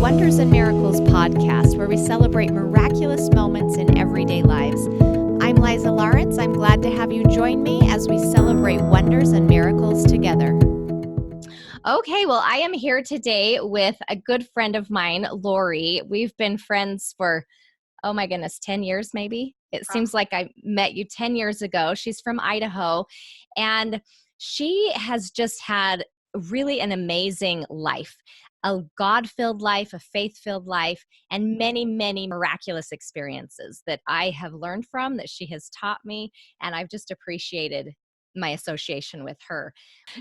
Wonders and Miracles podcast, where we celebrate miraculous moments in everyday lives. I'm Liza Lawrence. I'm glad to have you join me as we celebrate wonders and miracles together. Okay, well, I am here today with a good friend of mine, Lorrie. We've been friends for, oh my goodness, 10 years maybe. It seems like I met you 10 years ago. She's from Idaho, and she has just had really an amazing life, a God-filled life, a faith-filled life, and many, many miraculous experiences that I have learned from, that she has taught me, and I've just appreciated my association with her.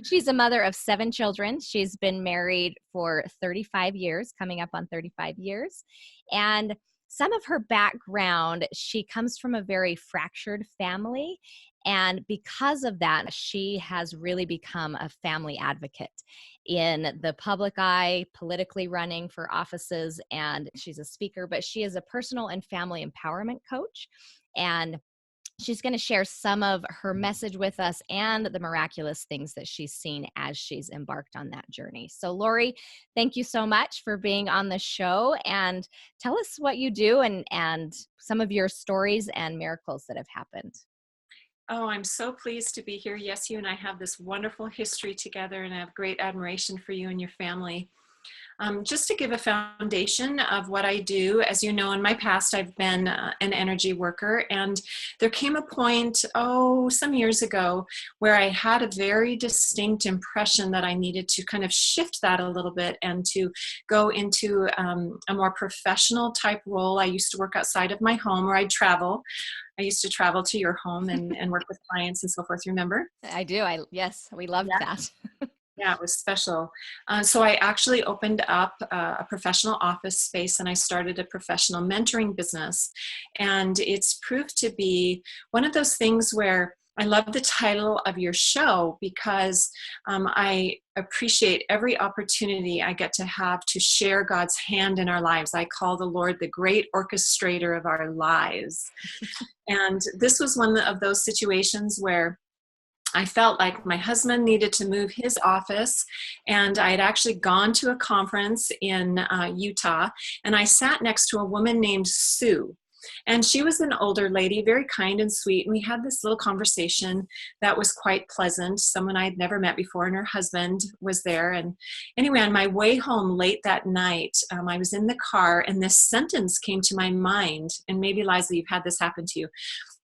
She's a mother of 7 children. She's been married for 35 years, coming up on 35 years. And some of her background, she comes from a very fractured family. And because of that, she has really become a family advocate in the public eye, politically running for offices, and she's a speaker, but she is a personal and family empowerment coach. And she's going to share some of her message with us and the miraculous things that she's seen as she's embarked on that journey. So Lorrie, thank you so much for being on the show, and tell us what you do and some of your stories and miracles that have happened. Oh, I'm so pleased to be here. Yes, you and I have this wonderful history together, and I have great admiration for you and your family. Just to give a foundation of what I do, as you know, in my past, I've been an energy worker, and there came a point, some years ago, where I had a very distinct impression that I needed to kind of shift that a little bit and to go into a more professional type role. I used to work outside of my home, or I'd travel. I used to travel to your home and work with clients and so forth, remember? I do. Yes, we loved that. Yeah, it was special. So I actually opened up a professional office space, and I started a professional mentoring business. And it's proved to be one of those things where I love the title of your show, because I appreciate every opportunity I get to have to share God's hand in our lives. I call the Lord the Great Orchestrator of our lives. And this was one of those situations where I felt like my husband needed to move his office, and I had actually gone to a conference in Utah, and I sat next to a woman named Sue. And she was an older lady, very kind and sweet, and we had this little conversation that was quite pleasant. Someone I had never met before, and her husband was there. And anyway, on my way home late that night, I was in the car, and this sentence came to my mind, and maybe, Liza, you've had this happen to you.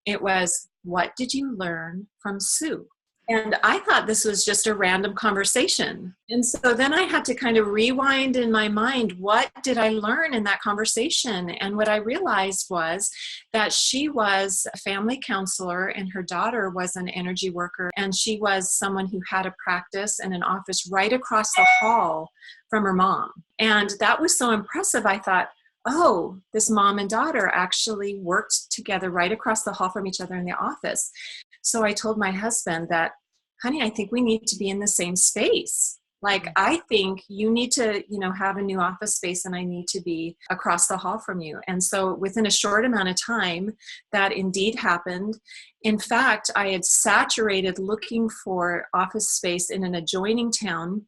It was, "What did you learn from Sue?" And I thought this was just a random conversation. And so then I had to kind of rewind in my mind, what did I learn in that conversation? And what I realized was that she was a family counselor, and her daughter was an energy worker. And she was someone who had a practice and an office right across the hall from her mom. And that was so impressive. I thought, oh, this mom and daughter actually worked together right across the hall from each other in the office. So I told my husband that, honey, I think we need to be in the same space. Like, I think you need to, have a new office space, and I need to be across the hall from you. And so within a short amount of time, that indeed happened. In fact, I had saturated looking for office space in an adjoining town,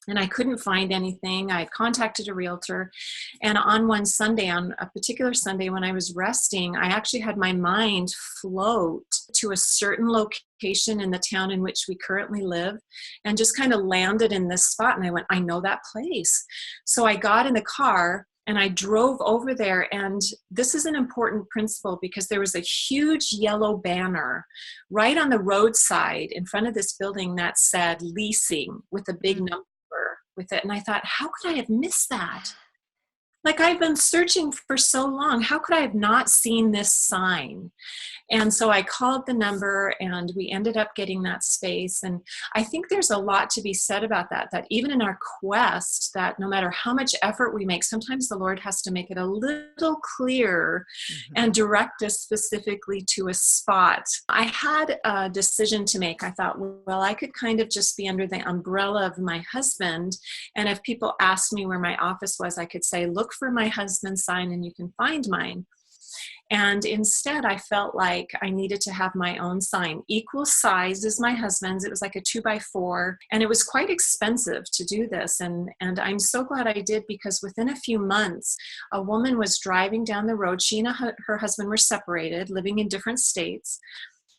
and I couldn't find anything. I contacted a realtor, and on one Sunday, on a particular Sunday when I was resting, I actually had my mind float to a certain location in the town in which we currently live, and just kind of landed in this spot. And I went, I know that place. So I got in the car and I drove over there. And this is an important principle, because there was a huge yellow banner right on the roadside in front of this building that said leasing with a big number with it. And I thought, how could I have missed that? Like, I've been searching for so long. How could I have not seen this sign? And so I called the number, and we ended up getting that space. And I think there's a lot to be said about that even in our quest, that no matter how much effort we make, sometimes the Lord has to make it a little clearer and direct us specifically to a spot. I had a decision to make. I thought, well, I could kind of just be under the umbrella of my husband. And if people asked me where my office was, I could say, look for my husband's sign and you can find mine. And instead, I felt like I needed to have my own sign, equal size as my husband's. It was like a 2x4, and it was quite expensive to do this. And I'm so glad I did, because within a few months, a woman was driving down the road. She and her husband were separated, living in different states.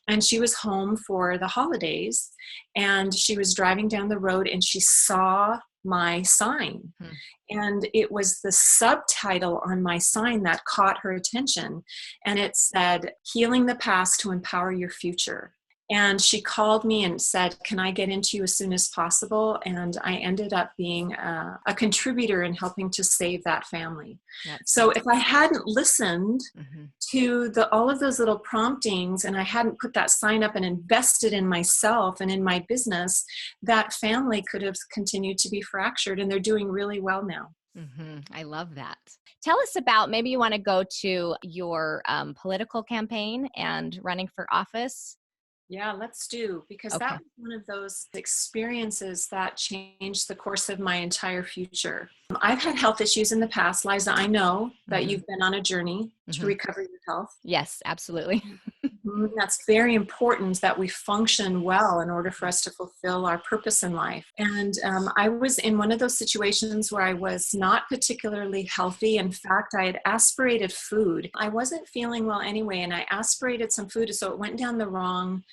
And she was home for the holidays, and she was driving down the road and she saw my sign. And it was the subtitle on my sign that caught her attention. And it said, "Healing the Past to Empower Your Future." And she called me and said, "Can I get into you as soon as possible?" And I ended up being a contributor in helping to save that family. So if I hadn't listened to all of those little promptings, and I hadn't put that sign up and invested in myself and in my business, that family could have continued to be fractured, and they're doing really well now. I love that. Tell us about, maybe you want to go to your political campaign and running for office. Yeah, let's do, because Okay. that was one of those experiences that changed the course of my entire future. I've had health issues in the past. Liza, I know that you've been on a journey to recover your health. Yes, absolutely. That's very important, that we function well in order for us to fulfill our purpose in life. And I was in one of those situations where I was not particularly healthy. In fact, I had aspirated food. I wasn't feeling well anyway, and I aspirated some food, so it went down the wrong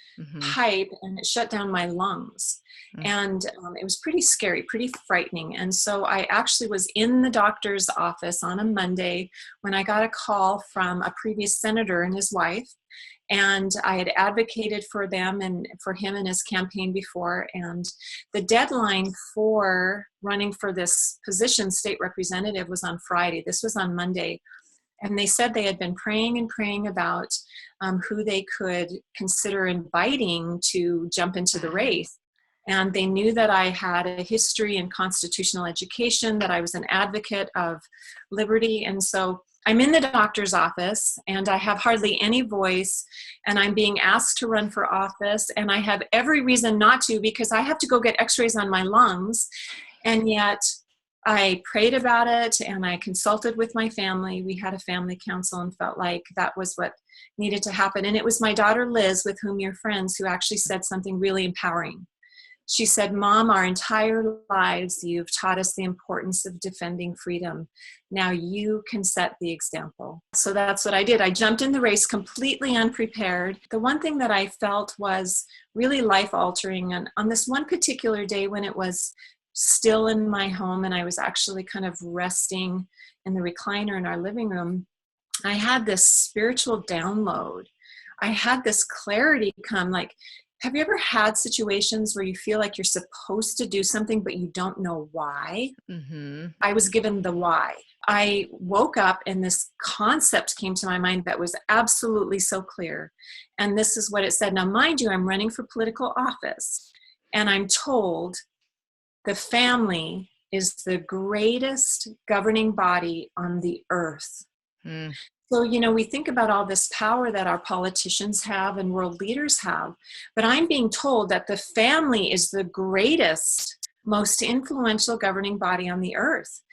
pipe and it shut down my lungs. And it was pretty scary, pretty frightening. And so I actually was in the doctor's office on a Monday when I got a call from a previous senator and his wife. And I had advocated for them and for him in his campaign before. And the deadline for running for this position, state representative, was on Friday. This was on Monday. And they said they had been praying and praying about who they could consider inviting to jump into the race. And they knew that I had a history in constitutional education, that I was an advocate of liberty. And so I'm in the doctor's office, and I have hardly any voice, and I'm being asked to run for office, and I have every reason not to, because I have to go get x-rays on my lungs. And yet I prayed about it, and I consulted with my family. We had a family council and felt like that was what needed to happen. And it was my daughter Liz, with whom you're friends, who actually said something really empowering. She said, "Mom, our entire lives, you've taught us the importance of defending freedom. Now you can set the example." So that's what I did. I jumped in the race completely unprepared. The one thing that I felt was really life-altering, and on this one particular day when it was still in my home and I was actually kind of resting in the recliner in our living room, I had this spiritual download. I had this clarity come, like, have you ever had situations where you feel like you're supposed to do something, but you don't know why? I was given the why. I woke up and this concept came to my mind that was absolutely so clear. And this is what it said. Now, mind you, I'm running for political office, and I'm told the family is the greatest governing body on the earth. So, we think about all this power that our politicians have and world leaders have, but I'm being told that the family is the greatest, most influential governing body on the earth.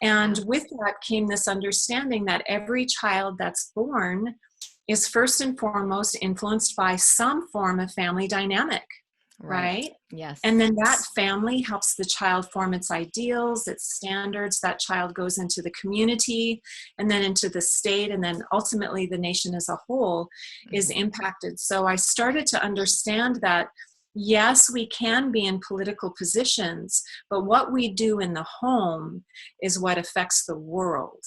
And with that came this understanding that every child that's born is first and foremost influenced by some form of family dynamic. Right? Yes. And then that family helps the child form its ideals, its standards. That child goes into the community and then into the state, and then ultimately the nation as a whole is impacted. So I started to understand that, yes, we can be in political positions, but what we do in the home is what affects the world.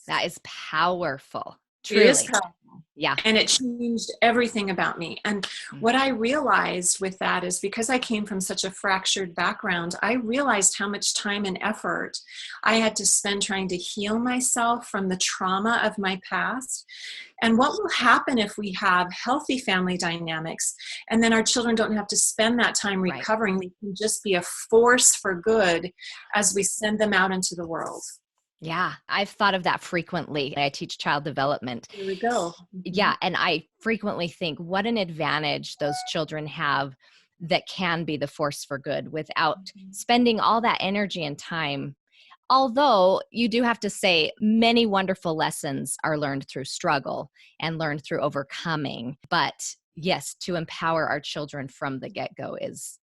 That is powerful. Truly. It is powerful. Yeah. And it changed everything about me. And what I realized with that is, because I came from such a fractured background, I realized how much time and effort I had to spend trying to heal myself from the trauma of my past. And what will happen if we have healthy family dynamics, and then our children don't have to spend that time recovering. They can just be a force for good as we send them out into the world. Yeah, I've thought of that frequently. I teach child development. Here we go. Yeah, and I frequently think what an advantage those children have that can be the force for good without spending all that energy and time Although you do have to say many wonderful lessons are learned through struggle and learned through overcoming. But yes, to empower our children from the get-go is,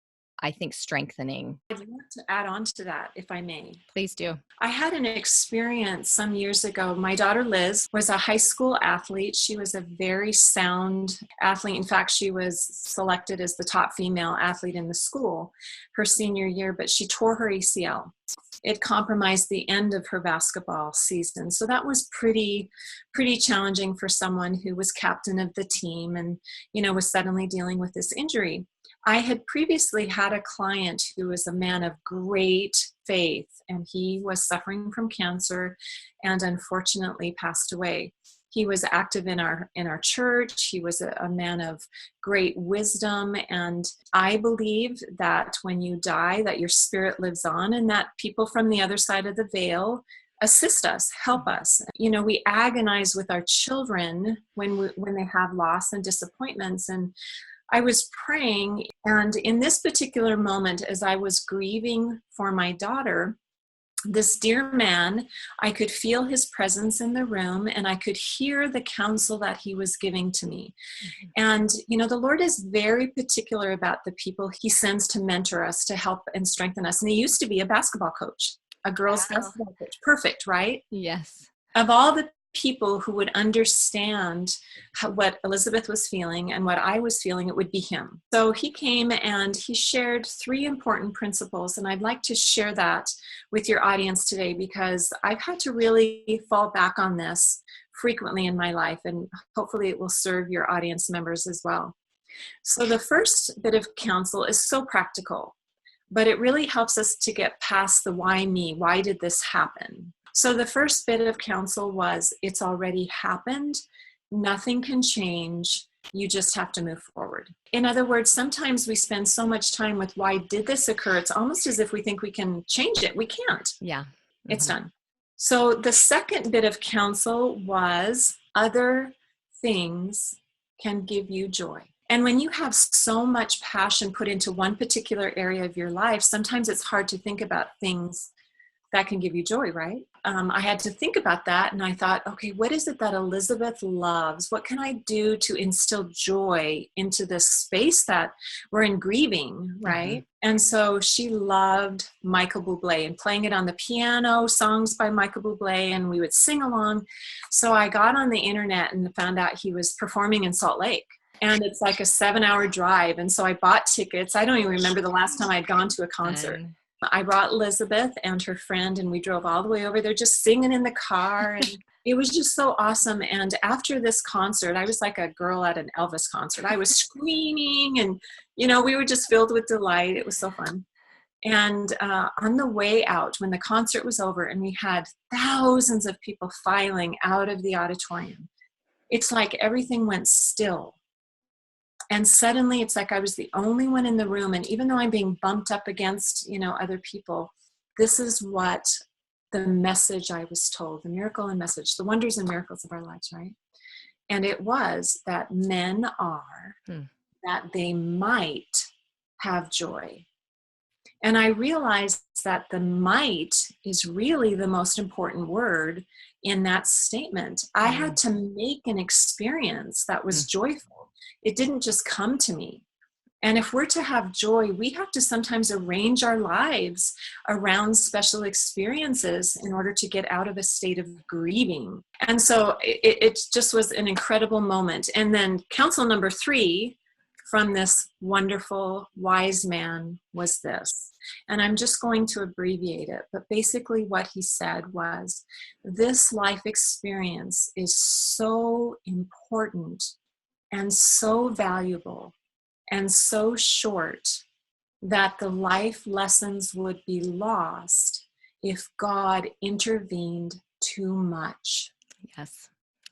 I think, strengthening. I'd like to add on to that, if I may. Please do. I had an experience some years ago. My daughter Liz was a high school athlete. She was a very sound athlete. In fact, she was selected as the top female athlete in the school her senior year, but she tore her ACL. It compromised the end of her basketball season. So that was pretty challenging for someone who was captain of the team and, was suddenly dealing with this injury. I had previously had a client who was a man of great faith, and he was suffering from cancer and unfortunately passed away. He was active in our church. He was a man of great wisdom, and I believe that when you die, that your spirit lives on, and that people from the other side of the veil assist us, help us. We agonize with our children when they have loss and disappointments, and I was praying, and in this particular moment, as I was grieving for my daughter, this dear man, I could feel his presence in the room, and I could hear the counsel that he was giving to me. And, the Lord is very particular about the people he sends to mentor us, to help and strengthen us. And he used to be a basketball coach, a girls' basketball coach. Perfect, right? Yes. Of all the people who would understand what Elizabeth was feeling and what I was feeling, it would be him. So he came and he shared 3 important principles, and I'd like to share that with your audience today because I've had to really fall back on this frequently in my life, and hopefully it will serve your audience members as well. So the first bit of counsel is so practical, but it really helps us to get past the why me, why did this happen? So the first bit of counsel was, it's already happened. Nothing can change. You just have to move forward. In other words, sometimes we spend so much time with why did this occur? It's almost as if we think we can change it. We can't. Yeah. Mm-hmm. It's done. So the second bit of counsel was, other things can give you joy. And when you have so much passion put into one particular area of your life, sometimes it's hard to think about things that can give you joy, right? I had to think about that, and I thought, okay, what is it that Elizabeth loves? What can I do to instill joy into this space that we're in grieving, right? Mm-hmm. And so she loved Michael Bublé and playing it on the piano, songs by Michael Bublé, and we would sing along. So I got on the internet and found out he was performing in Salt Lake. And it's like a 7-hour drive. And so I bought tickets. I don't even remember the last time I'd gone to a concert. I brought Elizabeth and her friend, and we drove all the way over there just singing in the car. And it was just so awesome. And after this concert, I was like a girl at an Elvis concert. I was screaming, and, we were just filled with delight. It was so fun. And on the way out, when the concert was over and we had thousands of people filing out of the auditorium, it's like everything went still. And suddenly it's like I was the only one in the room. And even though I'm being bumped up against, other people, this is what the message I was told, the miracle and message, the wonders and miracles of our lives, right? And it was that men are, that they might have joy. And I realized that the might is really the most important word in that statement. I had to make an experience that was joyful. It didn't just come to me. And if we're to have joy, we have to sometimes arrange our lives around special experiences in order to get out of a state of grieving. And so it just was an incredible moment. And then counsel number 3 from this wonderful, wise man was this. And I'm just going to abbreviate it. But basically what he said was, this life experience is so important and so valuable and so short that the life lessons would be lost if God intervened too much. Yes.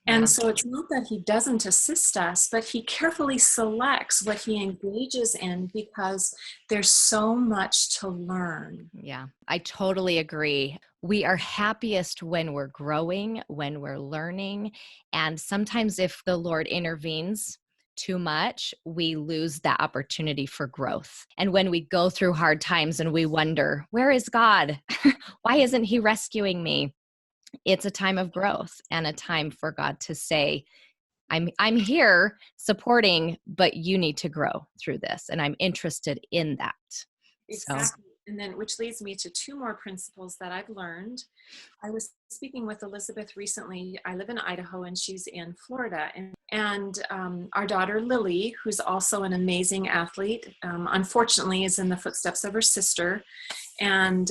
And so it's not that he doesn't assist us, but he carefully selects what he engages in because there's so much to learn. Yeah, I totally agree. We are happiest when we're growing, when we're learning. And sometimes if the Lord intervenes, too much, we lose that opportunity for growth. And when we go through hard times and we wonder, where is God? Why isn't he rescuing me? It's a time of growth and a time for God to say, I'm here supporting, but you need to grow through this. And I'm interested in that. Exactly. And then, which leads me to two more principles that I've learned. I was speaking with Elizabeth recently. I live in Idaho and she's in Florida. And our daughter, Lily, who's also an amazing athlete, unfortunately is in the footsteps of her sister and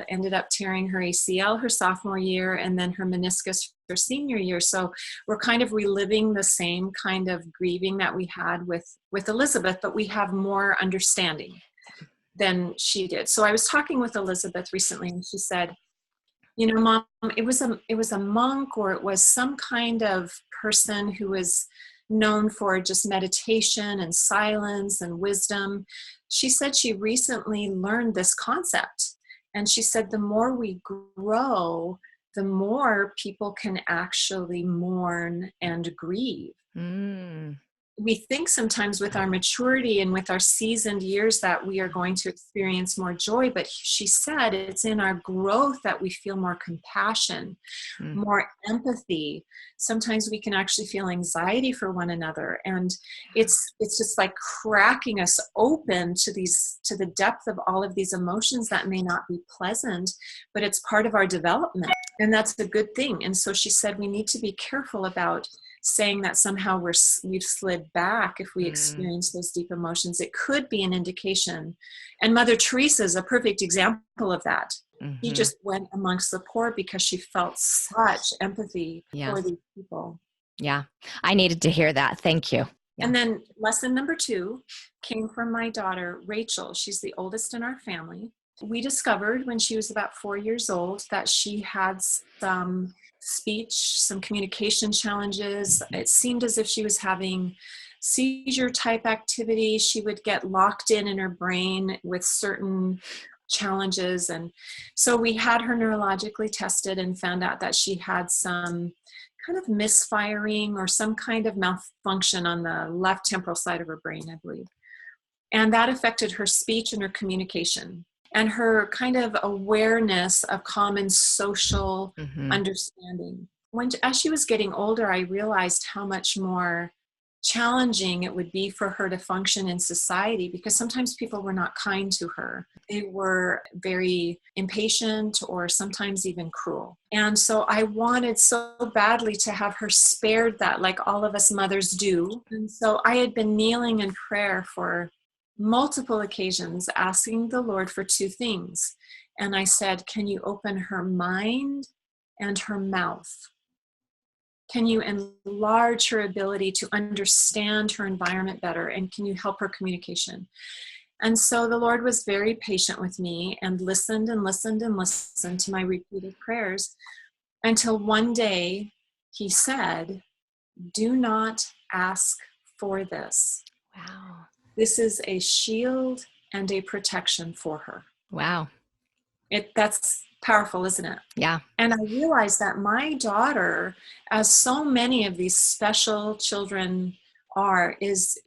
ended up tearing her ACL her sophomore year and then her meniscus her senior year. So we're kind of reliving the same kind of grieving that we had with Elizabeth, but we have more understanding than she did. So I was talking with Elizabeth recently and she said, you know, Mom, it was a monk or it was some kind of person who was known for just meditation and silence and wisdom. She said she recently learned this concept. And she said, the more we grow, the more people can actually mourn and grieve. We think sometimes with our maturity and with our seasoned years that we are going to experience more joy, but she said it's in our growth that we feel more compassion, more empathy. Sometimes we can actually feel anxiety for one another. And it's just like cracking us open to the depth of all of these emotions that may not be pleasant, but it's part of our development. And that's a good thing. And so she said, we need to be careful about saying that somehow we've slid back if we experience those deep emotions. It could be an indication. And Mother Teresa is a perfect example of that. She just went amongst the poor because she felt such empathy for these people. Yeah, I needed to hear that. Thank you. Yeah. And then lesson number 2 came from my daughter, Rachel. She's the oldest in our family. We discovered when she was about 4 years old that she had some speech, some communication challenges. It seemed as if she was having seizure type activity. She would get locked in her brain with certain challenges. And so we had her neurologically tested and found out that she had some kind of misfiring or some kind of malfunction on the left temporal side of her brain, I believe. And that affected her speech and her communication and her kind of awareness of common social understanding. As she was getting older, I realized how much more challenging it would be for her to function in society because sometimes people were not kind to her. They were very impatient or sometimes even cruel. And so I wanted so badly to have her spared that, like all of us mothers do. And so I had been kneeling in prayer for multiple occasions, asking the Lord for 2 things. And I said, can you open her mind and her mouth? Can you enlarge her ability to understand her environment better? And can you help her communication? And so the Lord was very patient with me and listened and listened and listened to my repeated prayers until one day he said, do not ask for this. Wow. This is a shield and a protection for her. Wow. That's powerful, isn't it? Yeah. And I realized that my daughter, as so many of these special children are,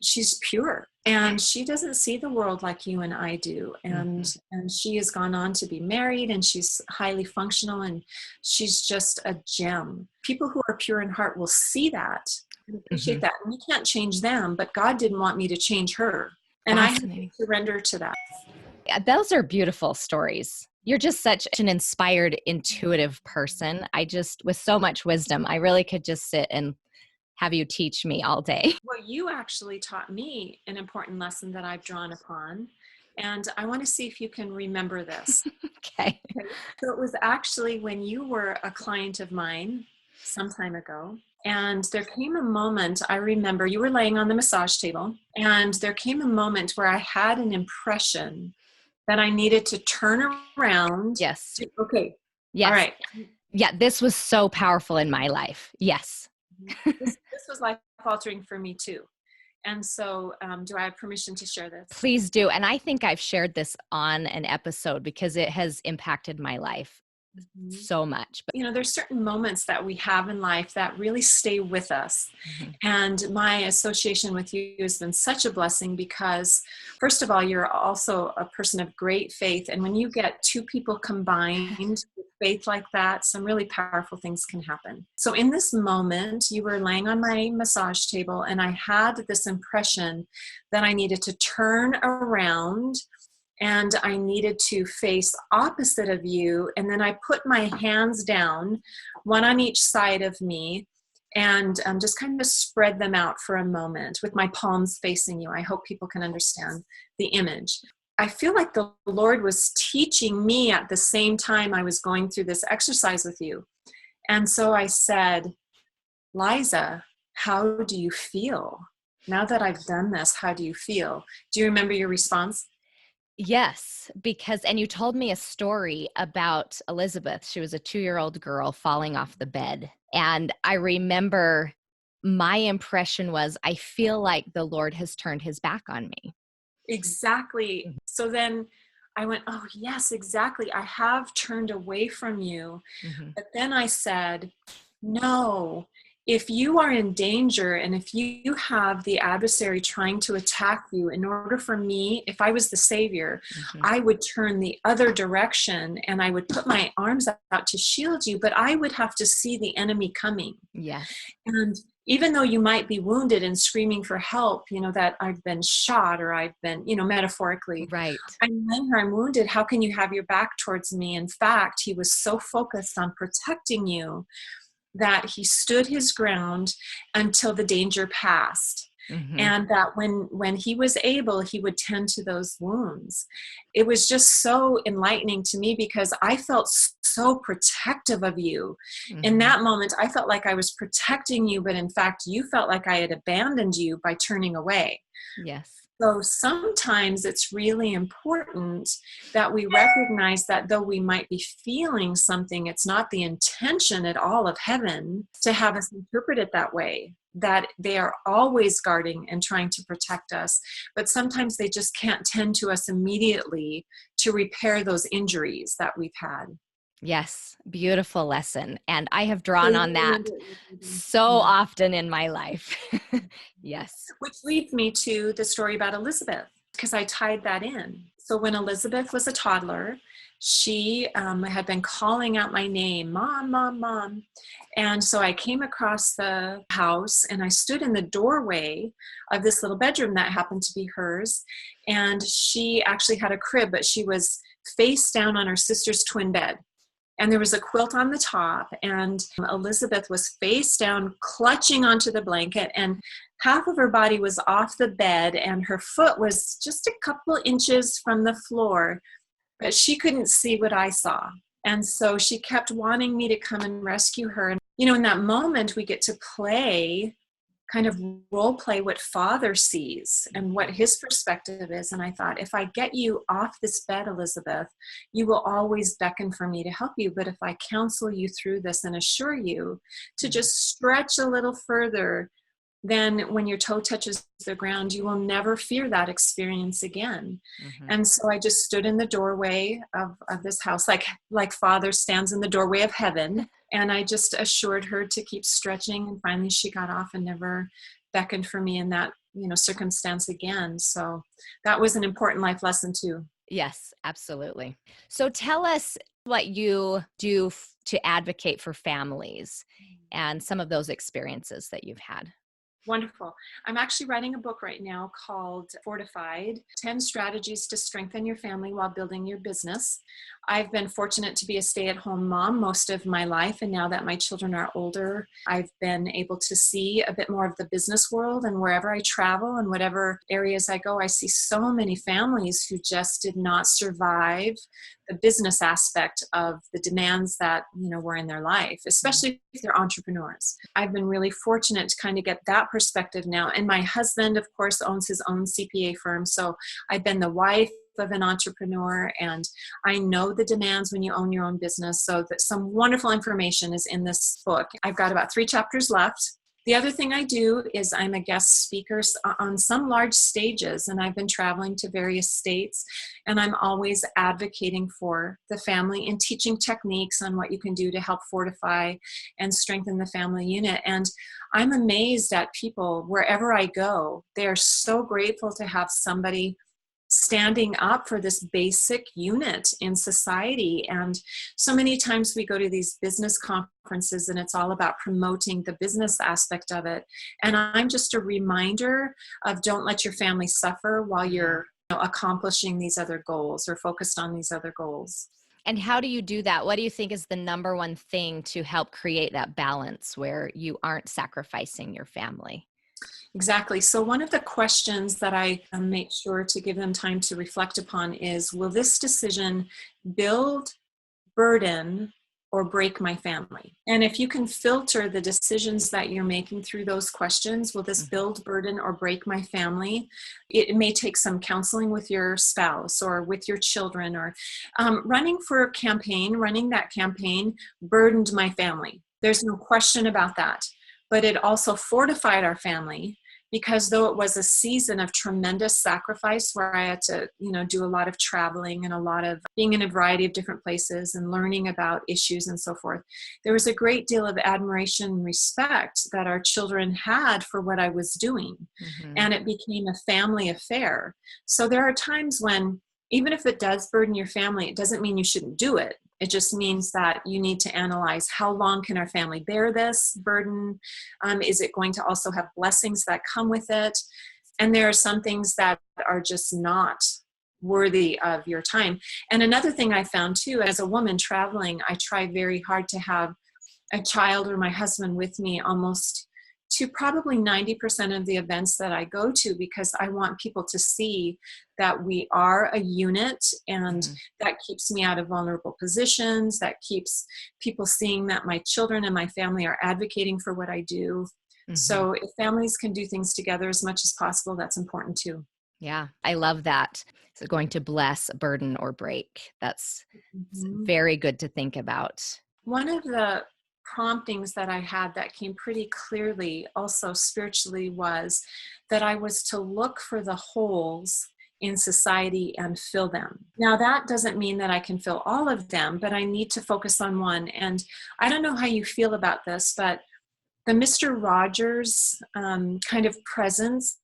she's pure and she doesn't see the world like you and I do. And she has gone on to be married and she's highly functional and she's just a gem. People who are pure in heart will see that and appreciate that. And we can't change them, but God didn't want me to change her. And I had to surrender to that. Yeah, those are beautiful stories. You're just such an inspired, intuitive person. With so much wisdom, I really could just sit and have you teach me all day. Well, you actually taught me an important lesson that I've drawn upon. And I want to see if you can remember this. Okay. So it was actually when you were a client of mine some time ago. And there came a moment, I remember you were laying on the massage table. And there came a moment where I had an impression that I needed to turn around. Yes. Okay. Yes. All right. Yeah, this was so powerful in my life. Yes. This was life-altering for me too. And so do I have permission to share this? Please do. And I think I've shared this on an episode because it has impacted my life. Mhm. so much. But There's certain moments that we have in life that really stay with us. mhm. And my association with you has been such a blessing because, first of all, you're also a person of great faith. And when you get two people combined with faith like that, some really powerful things can happen. So in this moment, you were laying on my massage table, and I had this impression that I needed to turn around and I needed to face opposite of you. And then I put my hands down, one on each side of me, and just kind of spread them out for a moment with my palms facing you. I hope people can understand the image. I feel like the Lord was teaching me at the same time I was going through this exercise with you. And so I said, Liza, how do you feel? Now that I've done this, how do you feel? Do you remember your response? Yes, and you told me a story about Elizabeth. She was a 2-year-old girl falling off the bed. And I remember my impression was, I feel like the Lord has turned his back on me. Exactly. Mhm. So then I went, oh, yes, exactly. I have turned away from you. Mhm. But then I said, no, if you are in danger and if you have the adversary trying to attack you, in order for me, if I was the savior, Mhm. I would turn the other direction and I would put my arms out to shield you, but I would have to see the enemy coming. Yes. And even though you might be wounded and screaming for help, that I've been shot or I've been, metaphorically, Right. I'm laying here, I'm wounded. How can you have your back towards me? In fact, he was so focused on protecting you that he stood his ground until the danger passed. Mhm. And that when he was able, he would tend to those wounds. It was just so enlightening to me because I felt so protective of you. In Mhm. that moment, I felt like I was protecting you, but in fact, you felt like I had abandoned you by turning away. Yes. So sometimes it's really important that we recognize that though we might be feeling something, it's not the intention at all of heaven to have us interpret it that way, that they are always guarding and trying to protect us. But sometimes they just can't tend to us immediately to repair those injuries that we've had. Yes. Beautiful lesson. And I have So drawn you on that remember it. so often in my life. Yes. Which leads me to the story about Elizabeth, because I tied that in. So when Elizabeth was a toddler, she had been calling out my name, Mom, Mom, Mom. And so I came across the house and I stood in the doorway of this little bedroom that happened to be hers. And she actually had a crib, but she was face down on her sister's twin bed. And there was a quilt on the top, and Elizabeth was face down, clutching onto the blanket, and half of her body was off the bed, and her foot was just a couple inches from the floor, but she couldn't see what I saw. And so she kept wanting me to come and rescue her. And, in that moment, we get to play, kind of role play what Father sees and what his perspective is. And I thought, if I get you off this bed, Elizabeth, you will always beckon for me to help you. But if I counsel you through this and assure you to just stretch a little further, then when your toe touches the ground, you will never fear that experience again. Mhm. And so I just stood in the doorway of this house, like Father stands in the doorway of heaven. And I just assured her to keep stretching. And finally she got off and never beckoned for me in that, circumstance again. So that was an important life lesson too. Yes, absolutely. So tell us what you do to advocate for families and some of those experiences that you've had. Wonderful. I'm actually writing a book right now called Fortified, 10 Strategies to Strengthen Your Family While Building Your Business. I've been fortunate to be a stay-at-home mom most of my life, and now that my children are older, I've been able to see a bit more of the business world, and wherever I travel and whatever areas I go, I see so many families who just did not survive the business aspect of the demands that were in their life, especially if they're entrepreneurs. I've been really fortunate to kind of get that perspective now. And my husband, of course, owns his own CPA firm. So I've been the wife of an entrepreneur, and I know the demands when you own your own business. So that some wonderful information is in this book. I've got about 3 chapters left. The other thing I do is I'm a guest speaker on some large stages, and I've been traveling to various states, and I'm always advocating for the family and teaching techniques on what you can do to help fortify and strengthen the family unit. And I'm amazed at people wherever I go. They're so grateful to have somebody standing up for this basic unit in society. And so many times we go to these business conferences and it's all about promoting the business aspect of it. And I'm just a reminder of don't let your family suffer while you're accomplishing these other goals or focused on these other goals. And how do you do that? What do you think is the number one thing to help create that balance where you aren't sacrificing your family? Exactly. So one of the questions that I make sure to give them time to reflect upon is, will this decision build, burden, or break my family? And if you can filter the decisions that you're making through those questions, will this build, burden, or break my family? It may take some counseling with your spouse or with your children, or running that campaign burdened my family. There's no question about that. But it also fortified our family, because though it was a season of tremendous sacrifice where I had to, do a lot of traveling and a lot of being in a variety of different places and learning about issues and so forth, there was a great deal of admiration and respect that our children had for what I was doing. And it became a family affair. So there are times when, even if it does burden your family, it doesn't mean you shouldn't do it. It just means that you need to analyze, how long can our family bear this burden? Is it going to also have blessings that come with it? And there are some things that are just not worthy of your time. And another thing I found too, as a woman traveling, I try very hard to have a child or my husband with me almost to probably 90% of the events that I go to, because I want people to see that we are a unit, and that keeps me out of vulnerable positions, that keeps people seeing that my children and my family are advocating for what I do. So if families can do things together as much as possible, that's important too. Yeah, I love that. So going to bless, burden, or break. That's very good to think about. One of the promptings that I had that came pretty clearly also spiritually was that I was to look for the holes in society and fill them. Now, that doesn't mean that I can fill all of them, but I need to focus on one. And I don't know how you feel about this, but the Mr. Rogers kind of presence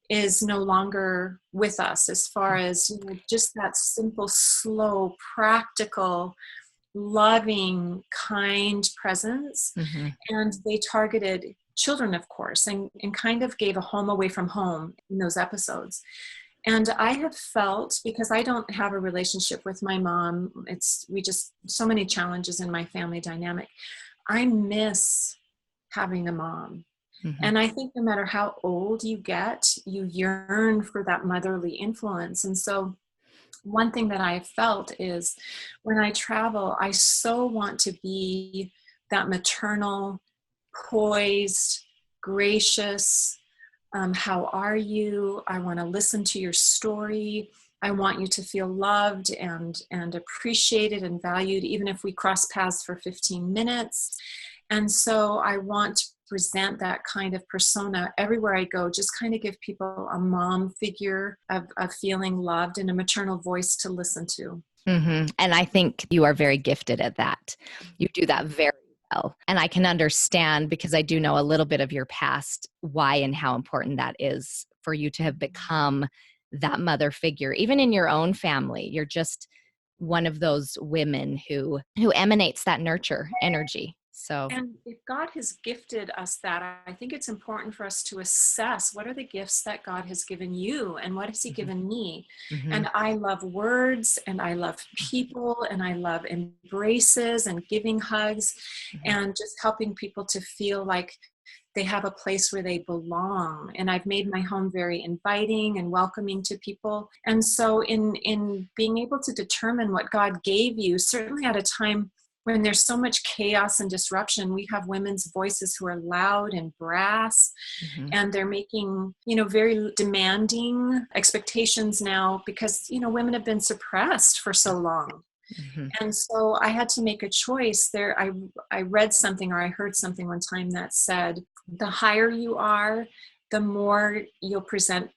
is no longer with us, as far as just that simple, slow, practical, loving, kind presence. And they targeted children, of course, and kind of gave a home away from home in those episodes. And I have felt, because I don't have a relationship with my mom, so many challenges in my family dynamic, I miss having a mom. And I think no matter how old you get, you yearn for that motherly influence. And so one thing that I have felt is, when I travel, I so want to be that maternal, poised, gracious, how are you? I want to listen to your story. I want you to feel loved and appreciated and valued, even if we cross paths for 15 minutes. And so I want to present that kind of persona everywhere I go, just kind of give people a mom figure of feeling loved and a maternal voice to listen to. And I think you are very gifted at that. You do that very well. And I can understand, because I do know a little bit of your past, why and how important that is for you to have become that mother figure. Even in your own family, you're just one of those women who emanates that nurture energy. So, and if God has gifted us that, I think it's important for us to assess, what are the gifts that God has given you and what has he given me? And I love words, and I love people, and I love embraces and giving hugs and just helping people to feel like they have a place where they belong. And I've made my home very inviting and welcoming to people. And so in being able to determine what God gave you, certainly at a time when there's so much chaos and disruption, we have women's voices who are loud and brass, and they're making, very demanding expectations now, because, women have been suppressed for so long. And so I had to make a choice there. I read something, or I heard something one time that said, The higher you are, the more you'll present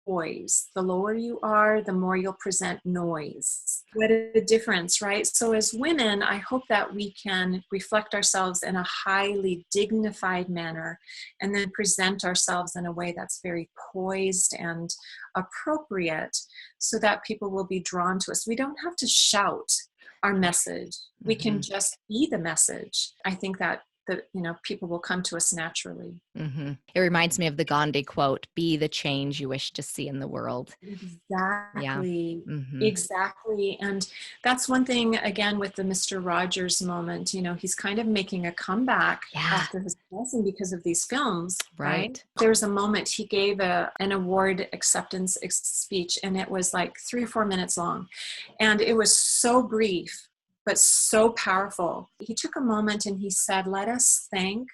poise. The lower you are, the more you'll present noise. What a difference, right? So as women, I hope that we can reflect ourselves in a highly dignified manner and then present ourselves in a way that's very poised and appropriate so that people will be drawn to us. We don't have to shout our message. We can just be the message. I think that people will come to us naturally. It reminds me of the Gandhi quote, "Be the change you wish to see in the world." Exactly. Yeah. Exactly. And that's one thing, again, with the Mr. Rogers moment, he's kind of making a comeback Yeah. after his passing because of these films, right? Right. There's a moment he gave an award acceptance speech, and it was like 3 or 4 minutes long. And it was so brief, but so powerful. He took a moment and he said, let us thank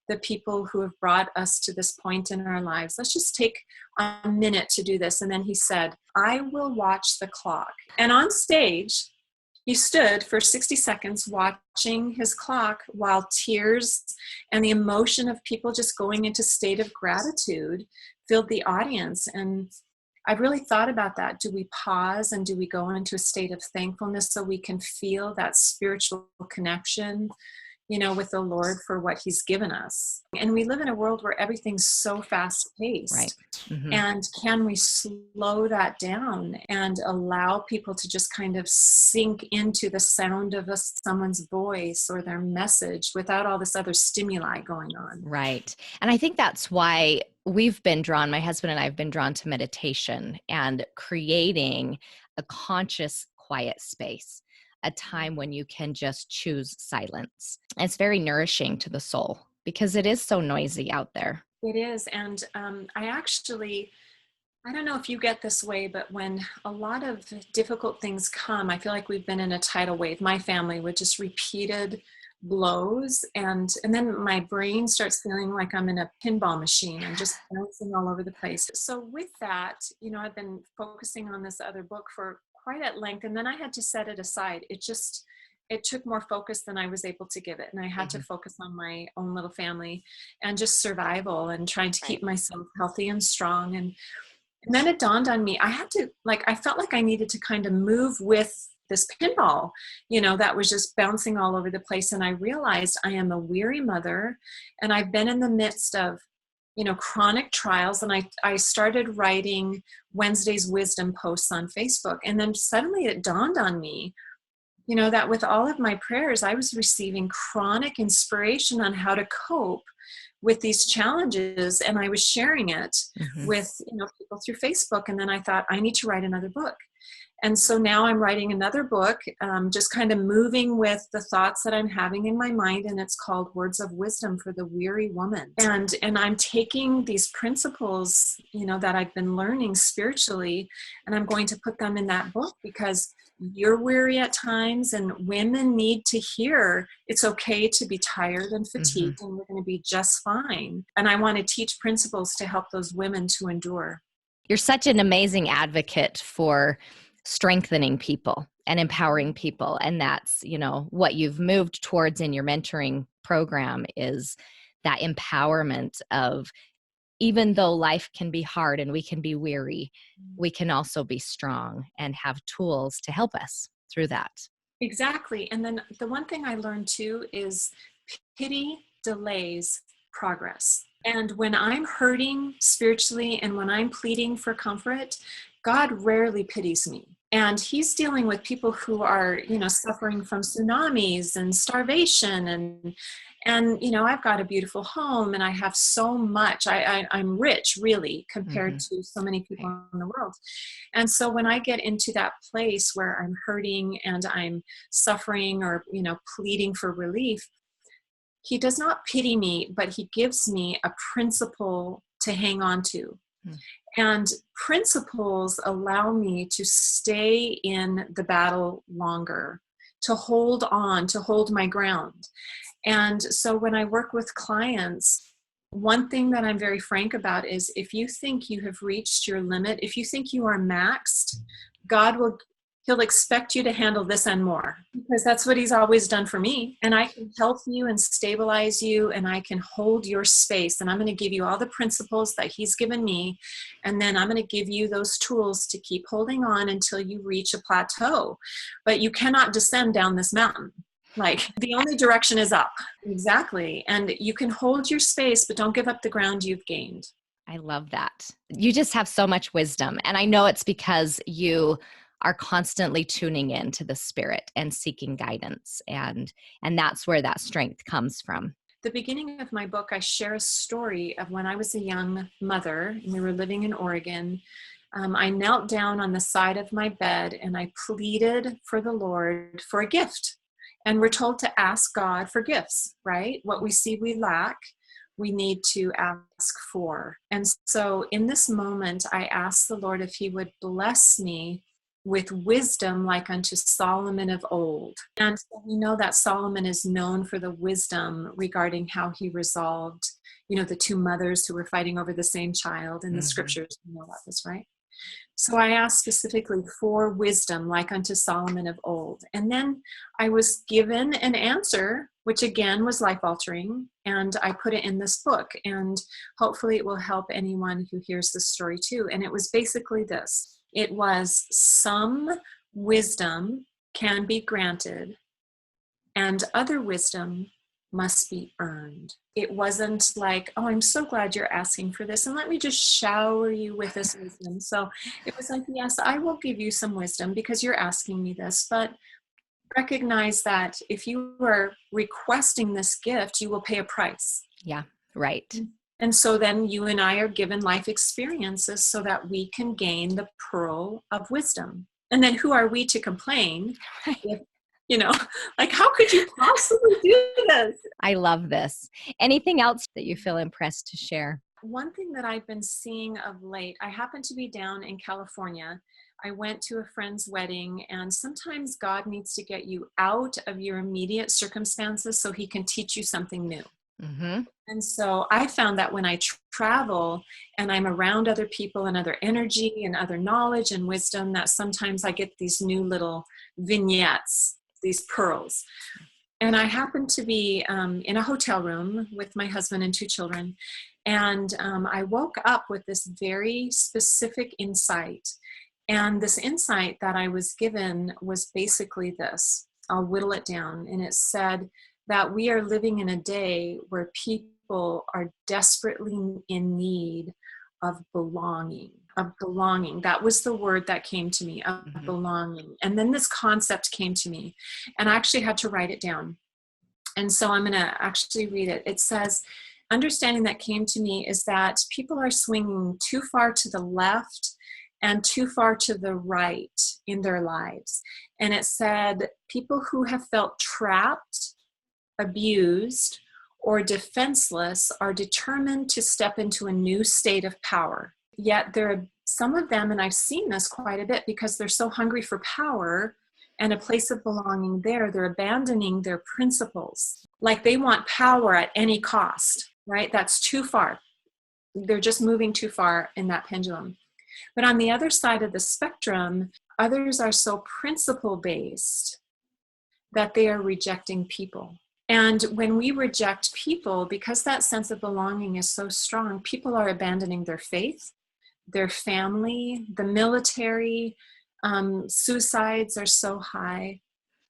the people who have brought us to this point in our lives. Let's just take a minute to do this. And then he said, I will watch the clock. And on stage, he stood for 60 seconds watching his clock while tears and the emotion of people just going into state of gratitude filled the audience. And I've really thought about that. Do we pause and do we go into a state of thankfulness so we can feel that spiritual connection, with the Lord for what he's given us? And we live in a world where everything's so fast paced. Right. And can we slow that down and allow people to just kind of sink into the sound of someone's voice or their message without all this other stimuli going on? Right. And I think that's why my husband and I have been drawn to meditation and creating a conscious, quiet space, a time when you can just choose silence. It's very nourishing to the soul because it is so noisy out there. It is. And I don't know if you get this way, but when a lot of difficult things come, I feel like we've been in a tidal wave. My family with just repeated blows, and then my brain starts feeling like I'm in a pinball machine. I'm just bouncing all over the place. So with that, I've been focusing on this other book for quite at length, and then I had to set it aside. It took more focus than I was able to give it. And I had to focus on my own little family and just survival and trying to keep myself healthy and strong. And then it dawned on me, I felt like I needed to kind of move with this pinball, that was just bouncing all over the place. And I realized I am a weary mother, and I've been in the midst of, chronic trials. And I started writing Wednesday's wisdom posts on Facebook. And then suddenly it dawned on me, that with all of my prayers, I was receiving chronic inspiration on how to cope with these challenges. And I was sharing it with, people through Facebook. And then I thought, I need to write another book. And so now I'm writing another book, just kind of moving with the thoughts that I'm having in my mind. And it's called Words of Wisdom for the Weary Woman. And I'm taking these principles, that I've been learning spiritually, and I'm going to put them in that book because you're weary at times, and women need to hear it's okay to be tired and fatigued, and we're going to be just fine. And I want to teach principles to help those women to endure. You're such an amazing advocate for strengthening people and empowering people. And that's, what you've moved towards in your mentoring program is that empowerment of, even though life can be hard and we can be weary, we can also be strong and have tools to help us through that. Exactly. And then the one thing I learned too is pity delays progress. And when I'm hurting spiritually and when I'm pleading for comfort, God rarely pities me. And he's dealing with people who are, suffering from tsunamis and starvation. And I've got a beautiful home and I have so much. I'm rich, really, compared to so many people in the world. And so when I get into that place where I'm hurting and I'm suffering or, pleading for relief, he does not pity me, but he gives me a principle to hang on to. And principles allow me to stay in the battle longer, to hold on, to hold my ground. And so when I work with clients, one thing that I'm very frank about is if you think you have reached your limit, if you think you are maxed, he'll expect you to handle this and more, because that's what he's always done for me. And I can help you and stabilize you, and I can hold your space. And I'm going to give you all the principles that he's given me. And then I'm going to give you those tools to keep holding on until you reach a plateau. But you cannot descend down this mountain. Like, the only direction is up. Exactly. And you can hold your space, but don't give up the ground you've gained. I love that. You just have so much wisdom. And I know it's because you are constantly tuning in to the spirit and seeking guidance. And that's where that strength comes from. The beginning of my book, I share a story of when I was a young mother and we were living in Oregon. I knelt down on the side of my bed and I pleaded for the Lord for a gift. And we're told to ask God for gifts, right? What we see we lack, we need to ask for. And so in this moment, I asked the Lord if he would bless me with wisdom like unto Solomon of old. And so we know that Solomon is known for the wisdom regarding how he resolved, the two mothers who were fighting over the same child in the scriptures. You know about this, right? So I asked specifically for wisdom like unto Solomon of old. And then I was given an answer, which again was life-altering, and I put it in this book. And hopefully it will help anyone who hears this story too. And it was basically this. It was, some wisdom can be granted and other wisdom must be earned. It wasn't like, oh, I'm so glad you're asking for this, and let me just shower you with this wisdom. So it was like, yes, I will give you some wisdom because you're asking me this, but recognize that if you are requesting this gift, you will pay a price. Yeah, right. And so then you and I are given life experiences so that we can gain the pearl of wisdom. And then who are we to complain? If, like, how could you possibly do this? I love this. Anything else that you feel impressed to share? One thing that I've been seeing of late, I happen to be down in California. I went to a friend's wedding, and sometimes God needs to get you out of your immediate circumstances so he can teach you something new. Mm-hmm. And so I found that when I travel and I'm around other people and other energy and other knowledge and wisdom, that sometimes I get these new little vignettes, these pearls. And I happened to be in a hotel room with my husband and two children. And I woke up with this very specific insight. And this insight that I was given was basically this. I'll whittle it down. And it said that we are living in a day where people are desperately in need of belonging. That was the word that came to me, of belonging. And then this concept came to me, and I actually had to write it down. And so I'm going to actually read it. It says, understanding that came to me is that people are swinging too far to the left and too far to the right in their lives. And it said, people who have felt trapped, abused, or defenseless are determined to step into a new state of power. Yet there are some of them, and I've seen this quite a bit, because they're so hungry for power and a place of belonging there, they're abandoning their principles. Like they want power at any cost, right? That's too far. They're just moving too far in that pendulum. But on the other side of the spectrum, others are so principle-based that they are rejecting people. And when we reject people, because that sense of belonging is so strong, people are abandoning their faith, their family, the military. Suicides are so high.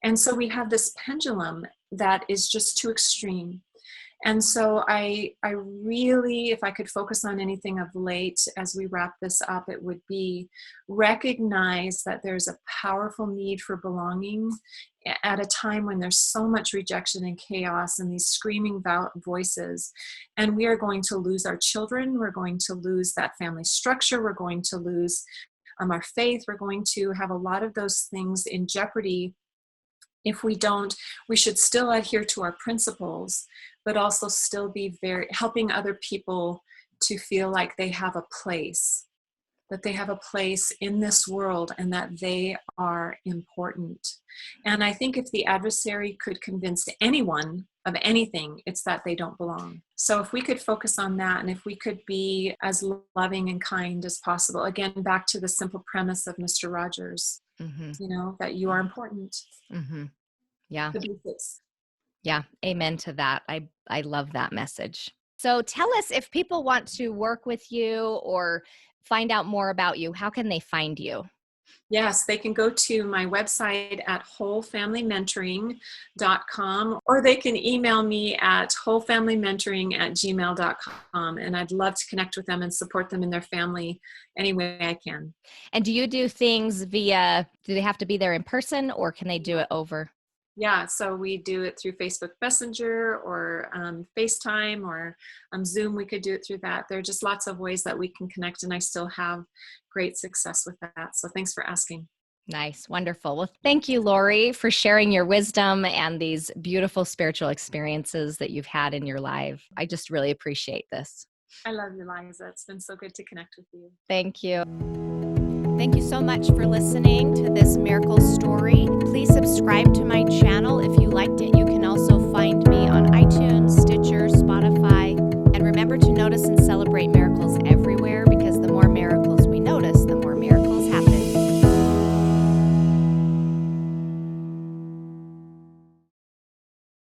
And so we have this pendulum that is just too extreme. And so I really, if I could focus on anything of late as we wrap this up, it would be recognize that there's a powerful need for belonging at a time when there's so much rejection and chaos and these screaming voices. And we are going to lose our children. We're going to lose that family structure. We're going to lose our faith. We're going to have a lot of those things in jeopardy. If we don't, we should still adhere to our principles, but also still be helping other people to feel like they have a place, that they have a place in this world and that they are important. And I think if the adversary could convince anyone of anything, it's that they don't belong. So if we could focus on that, and if we could be as loving and kind as possible, again, back to the simple premise of Mr. Rogers, Mm-hmm. That you are important. Mm-hmm. Yeah. The basics. Yeah. Amen to that. I love that message. So tell us, if people want to work with you or find out more about you, how can they find you? Yes, they can go to my website at wholefamilymentoring.com, or they can email me at wholefamilymentoring@gmail.com. And I'd love to connect with them and support them in their family any way I can. And do you do things do they have to be there in person, or can they do it over? Yeah, so we do it through Facebook Messenger or FaceTime or Zoom. We could do it through that. There are just lots of ways that we can connect, and I still have great success with that. So thanks for asking. Nice. Wonderful. Well, thank you, Lorrie, for sharing your wisdom and these beautiful spiritual experiences that you've had in your life. I just really appreciate this. I love you, Liza. It's been so good to connect with you. Thank you. Thank you so much for listening to this miracle story. Please subscribe to my channel if you liked it.